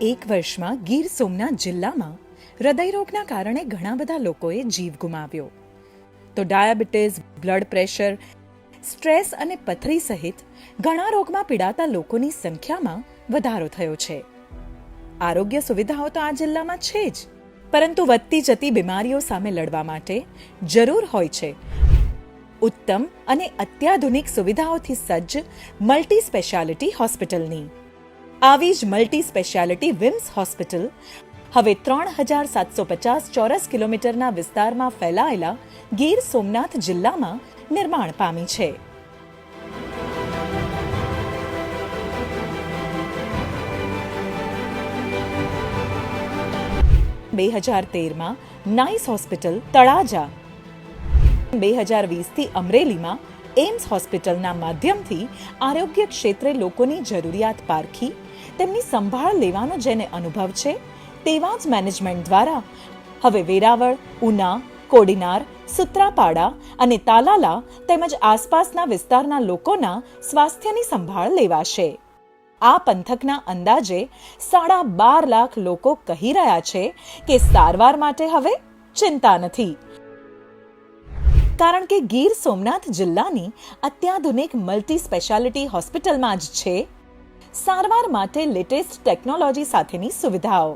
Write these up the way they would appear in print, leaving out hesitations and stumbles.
એક વર્ષમાં ગીર સોમનાથ જિલ્લામાં હૃદયરોગના કારણે ઘણા બધા લોકોએ જીવ ગુમાવ્યો. તો ડાયાબિટીસ, બ્લડ પ્રેશર, સ્ટ્રેસ અને પથરી સહિત ઘણા રોગમાં પીડાતા લોકોની સંખ્યામાં વધારો થયો છે. આરોગ્ય સુવિધાઓ તો આ જિલ્લામાં છે જ, પરંતુ વધતી જતી બીમારીઓ સામે લડવા માટે જરૂર હોય છે ઉત્તમ અને અત્યાધુનિક સુવિધાઓથી સજ્જ મલ્ટી સ્પેશિયાલિટી હોસ્પિટલની. આવી જ મલ્ટી સ્પેશિયાલિટી વિમ્સ હોસ્પિટલ હવે 3750 ચોરસ કિલોમીટરના વિસ્તારમાં ફેલાયેલા ગીર સોમનાથ જિલ્લામાં નિર્માણ પામી છે. બે 2013માં નાઇસ હોસ્પિટલ તળાજા, 2020થી અમરેલીમાં એમ્સ હોસ્પિટલના માધ્યમથી આરોગ્ય ક્ષેત્રે લોકોની જરૂરિયાત પારખી તેમની સંભાળ લેવાનો જેને અનુભવ છે તેવા જ મેનેજમેન્ટ દ્વારા હવે વેરાવળ, ઉના, કોડીનાર, સુત્રાપાડા અને તાલાલા તેમજ આસપાસના વિસ્તારના લોકોના સ્વાસ્થ્યની સંભાળ લેવાશે. આ પંથકના અંદાજે 12.5 લાખ લોકો કહી રહ્યા છે કે સારવાર માટે હવે ચિંતા નથી, કારણ કે ગીર સોમનાથ જિલ્લાની અત્યાધુનિક મલ્ટી સ્પેશિયાલિટી હોસ્પિટલમાં જ છે સારવાર માટે લેટેસ્ટ ટેકનોલોજી સાથેની સુવિધાઓ.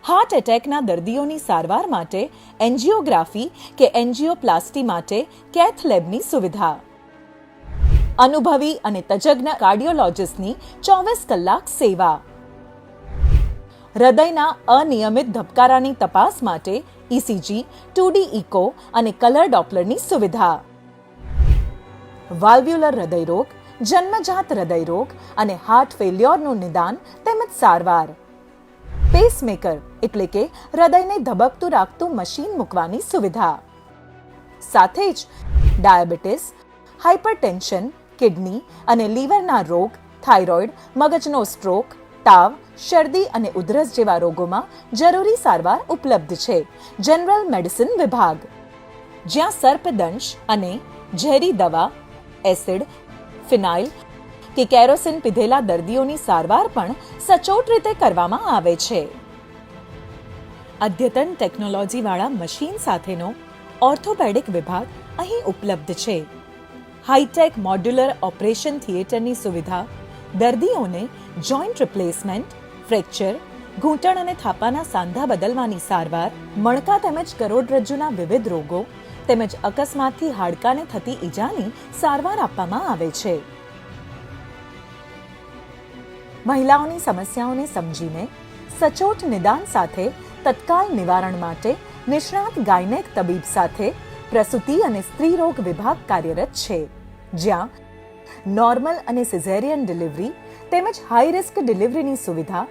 હાર્ટ એટેકના દર્દીઓની સારવાર માટે એન્જિયોગ્રાફી કે એન્જિયોપ્લાસ્ટી માટે કેથ લેબની સુવિધા. અનુભવી અને તજજ્ઞ કાર્ડિયોલોજિસ્ટની 24 કલાક સેવા. હૃદયના અનિયમિત ધબકારાની તપાસ માટે ઇસીજી, 2D ઇકો અને કલર ડોપલરની સુવિધા. વાલ્વ્યુલર હૃદયરોગ, જન્મજાત હૃદયરોગ અને હાર્ટ ફેલ્યોરનું નિદાન તેમજ સારવાર. પેસમેકર એટલે કે હૃદયને ધબકતું રાખતું મશીન મૂકવાની સુવિધા. સાથે જ ડાયાબિટીસ, હાઇપરટેન્શન, કિડની અને લીવરના રોગ, થાઇરોઇડ, મગજનો સ્ટ્રોક, તાવ, શરદી અને ઉધરસ જેવા રોગોમાં જરૂરી સારવાર ઉપલબ્ધ છે. જનરલ મેડિસિન વિભાગ, જ્યાં સર્પદંશ અને ઝેરી દવા, એસિડ, ફિનાઇલ કે કેરોસીન પીધેલા દર્દીઓની સારવાર પણ સચોટ રીતે કરવામાં આવે છે. અદ્યતન ટેકનોલોજીવાળા મશીન સાથેનો ઓર્થોપેડિક વિભાગ અહીં ઉપલબ્ધ છે. હાઈટેક મોડ્યુલર ઓપરેશન થિયેટરની સુવિધા દર્દીઓને જોઈન્ટ રિપ્લેસમેન્ટ, ફ્રેક્ચર, ઘૂંટણ અને થાપાના સાંધા બદલવાની સારવાર, મણકા તેમજ કરોડરજ્જુના વિવિધ રોગો તેમજ અકસ્માતથી હાડકાને થતી ઈજાની સારવાર આપવામાં આવે છે. મહિલાઓની સમસ્યાઓને સમજીને સચોટ નિદાન સાથે તત્કાલ નિવારણ માટે નિષ્ણાત ગાયનેક તબીબ સાથે પ્રસૂતિ અને સ્ત્રી રોગ વિભાગ કાર્યરત છે, જ્યાં નોર્મલ અને સિઝેરિયન ડિલિવરી તેમજ હાઈ રિસ્ક ડિલિવરીની સુવિધા,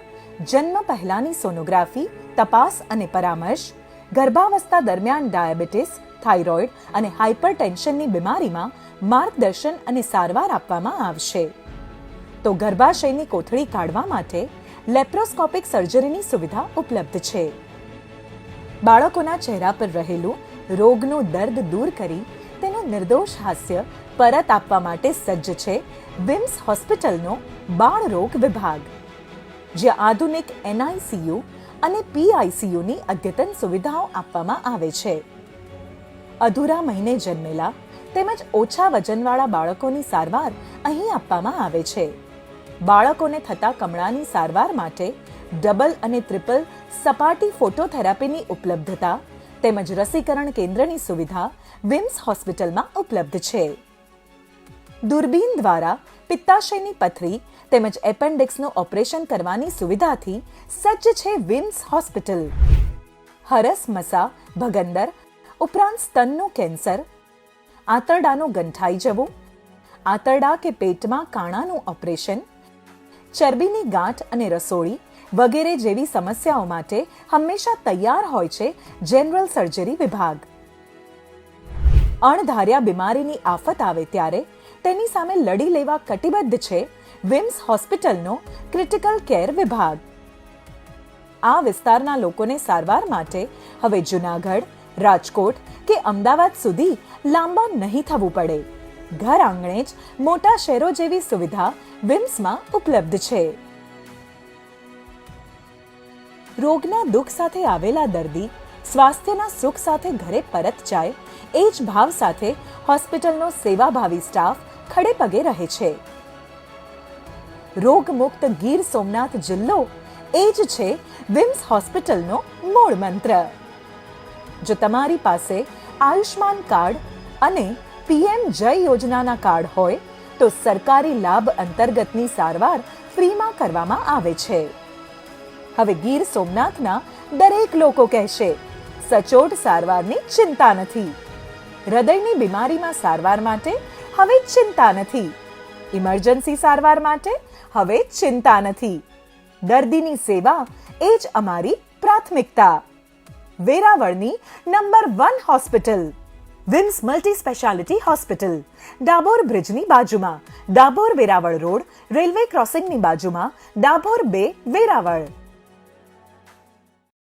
જન્મ પહેલાની સોનોગ્રાફી, તપાસ અને પરામર્શ, ગર્ભાવસ્થા દરમિયાન ડાયાબિટીસ, થાઇરોઇડ અને હાઇપરટેન્શનની બીમારીમાં માર્ગદર્શન અને સારવાર આપવામાં આવશે. તો ગર્ભાશયની કોથળી કાઢવા માટે લેપ્રોસ્કોપિક સર્જરીની સુવિધા ઉપલબ્ધ છે. બાળકોના ચહેરા પર રહેલું રોગનું દર્દ દૂર કરી તેનું નિર્દોષ હાસ્ય પરત આપવા માટે સજ્જ છે વિમ્સ હોસ્પિટલનો બાળ રોગ વિભાગ, જ્યાં આધુનિક એનઆઈસીયુ અને પીઆઈસીયુની અદ્યતન સુવિધાઓ આપવામાં આવે છે. અધૂરા મહિને જન્મેલા તેમજ ઓછા વજનવાળા બાળકોની સારવાર અહીં આપવામાં આવે છે. બાળકોને થતા કમળાની સારવાર માટે ડબલ અને ટ્રિપલ સપાટી ફોટોથેરાપીની ઉપલબ્ધતા તેમજ રસીકરણ કેન્દ્રની સુવિધા વિમ્સ હોસ્પિટલમાં ઉપલબ્ધ છે. દૂરબીન દ્વારા પિત્તાશયની પથરી તેમજ એપેન્ડિક્સનું ઓપરેશન કરવાની સુવિધાથી સજ્જ છે વિમ્સ હોસ્પિટલ. હરસ, મસા, ભગંદર ઉપરાંત સ્તનનું કેન્સર, આંતરડાનું ગંઠાઈ જવું, આંતરડા કે પેટમાં કાણાનું ઓપરેશન, ચરબીની ગાંઠ અને રસોળી વગેરે જેવી સમસ્યાઓ માટે હંમેશા તૈયાર હોય છે જનરલ સર્જરી વિભાગ. અણધાર્યા બીમારીની આફત આવે ત્યારે તેની સામે લડી લેવા કટિબદ્ધ છે વિમ્સ હોસ્પિટલનો ક્રિટિકલ કેર વિભાગ. આ વિસ્તારના લોકોને સારવાર માટે હવે જૂનાગઢ, રાજકોટ કે અમદાવાદ સુધી લાંબા નહીં થવું પડે. ઘર આંગણે જ મોટા શહેરો જેવી સુવિધા વિમ્સમાં ઉપલબ્ધ છે. રોગના દુઃખ સાથે આવેલા દર્દી સ્વાસ્થ્યના સુખ સાથે ઘરે પરત જાય એ જ ભાવ સાથે હોસ્પિટલનો સેવાભાવી સ્ટાફ ખડે પગે રહે છે. રોગમુક્ત ગીર સોમનાથ જિલ્લો એ જ છે વિમ્સ હોસ્પિટલનો મૂળ મંત્ર. જો તમારી પાસે આયુષ્માન કાર્ડ અને પીએમ જય યોજનાના કાર્ડ હોય તો સરકારી લાભ અંતર્ગતની સારવાર ફ્રીમાં કરવામાં આવે છે. હવે ગીર સોમનાથના દરેક લોકો કહેશે, સચોટ સારવારની ચિંતા નથી. હૃદયની બીમારીમાં સારવાર માટે હવે ચિંતા નથી. ઇમરજન્સી સારવાર માટે હવે ચિંતા નથી. દર્દીની સેવા એ જ અમારી પ્રાથમિકતા. વેરાવળની number 1 hospital Vims multi speciality hospital, Dabor બ્રિજની બાજુમાં, ડાબોર વેરાવળ રોડ, રેલવે ક્રોસિંગની બાજુમાં, ડાબોર 2 વેરાવળ.